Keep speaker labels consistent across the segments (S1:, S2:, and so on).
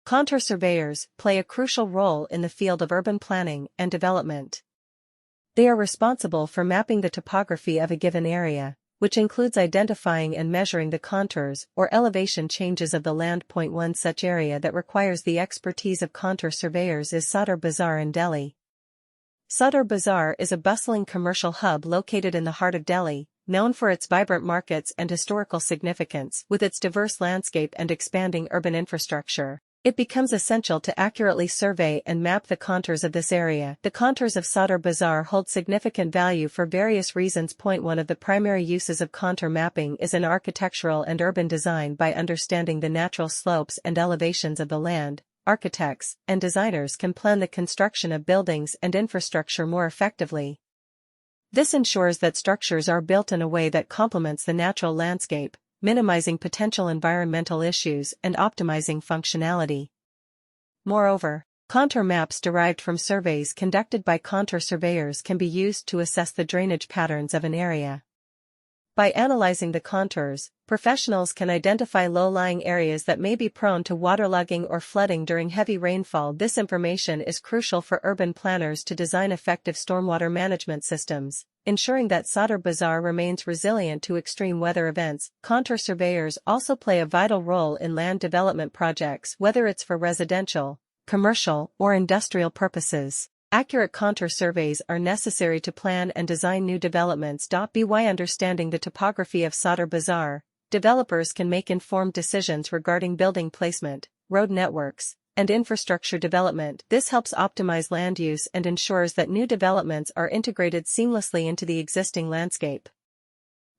S1: Contour surveyors play a crucial role in the field of urban planning and development. They are responsible for mapping the topography of a given area, which includes identifying and measuring the contours or elevation changes of the land. One such area that requires the expertise of contour surveyors is Sadar Bazar in Delhi. Sadar Bazar is a bustling commercial hub located in the heart of Delhi, known for its vibrant markets and historical significance. With its diverse landscape and expanding urban infrastructure, it becomes essential to accurately survey and map the contours of this area. The contours of Sadar Bazar hold significant value for various reasons. One of the primary uses of contour mapping is in architectural and urban design. By understanding the natural slopes and elevations of the land, architects and designers can plan the construction of buildings and infrastructure more effectively. This ensures that structures are built in a way that complements the natural landscape, minimizing potential environmental issues and optimizing functionality. Moreover, contour maps derived from surveys conducted by contour surveyors can be used to assess the drainage patterns of an area. By analyzing the contours, professionals can identify low-lying areas that may be prone to waterlogging or flooding during heavy rainfall. This information is crucial for urban planners to design effective stormwater management systems, ensuring that Sadar Bazar remains resilient to extreme weather events. Contour surveyors also play a vital role in land development projects, whether it's for residential, commercial, or industrial purposes. Accurate contour surveys are necessary to plan and design new developments. By understanding the topography of Sadar Bazar, developers can make informed decisions regarding building placement, road networks, and infrastructure development. This helps optimize land use and ensures that new developments are integrated seamlessly into the existing landscape.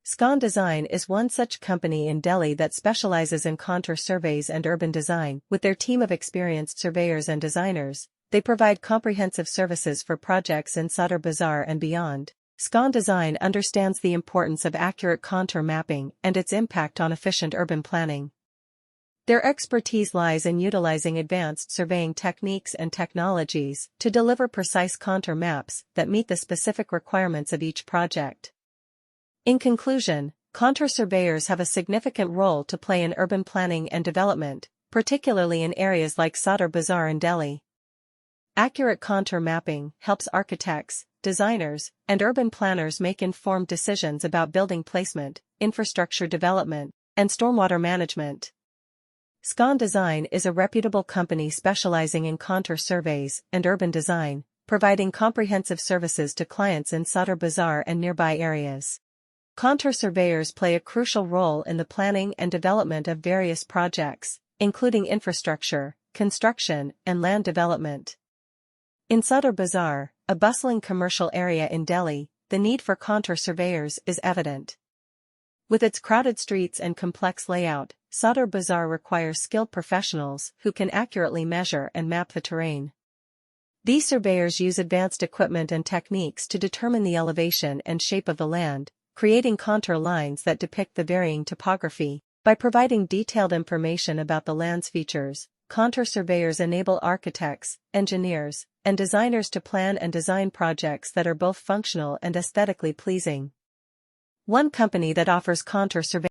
S1: Scon Design is one such company in Delhi that specializes in contour surveys and urban design. With their team of experienced surveyors and designers, they provide comprehensive services for projects in Sadar Bazar and beyond. Scon Design understands the importance of accurate contour mapping and its impact on efficient urban planning. Their expertise lies in utilizing advanced surveying techniques and technologies to deliver precise contour maps that meet the specific requirements of each project. In conclusion, contour surveyors have a significant role to play in urban planning and development, particularly in areas like Sadar Bazar in Delhi. Accurate contour mapping helps architects, designers, and urban planners make informed decisions about building placement, infrastructure development, and stormwater management. Scon Design is a reputable company specializing in contour surveys and urban design, providing comprehensive services to clients in Sadar Bazar and nearby areas. Contour surveyors play a crucial role in the planning and development of various projects, including infrastructure, construction, and land development. In Sadar Bazar, a bustling commercial area in Delhi, the need for contour surveyors is evident. With its crowded streets and complex layout, Sadar Bazar requires skilled professionals who can accurately measure and map the terrain. These surveyors use advanced equipment and techniques to determine the elevation and shape of the land, creating contour lines that depict the varying topography. By providing detailed information about the land's features, contour surveyors enable architects, engineers, and designers to plan and design projects that are both functional and aesthetically pleasing. One company that offers contour surveying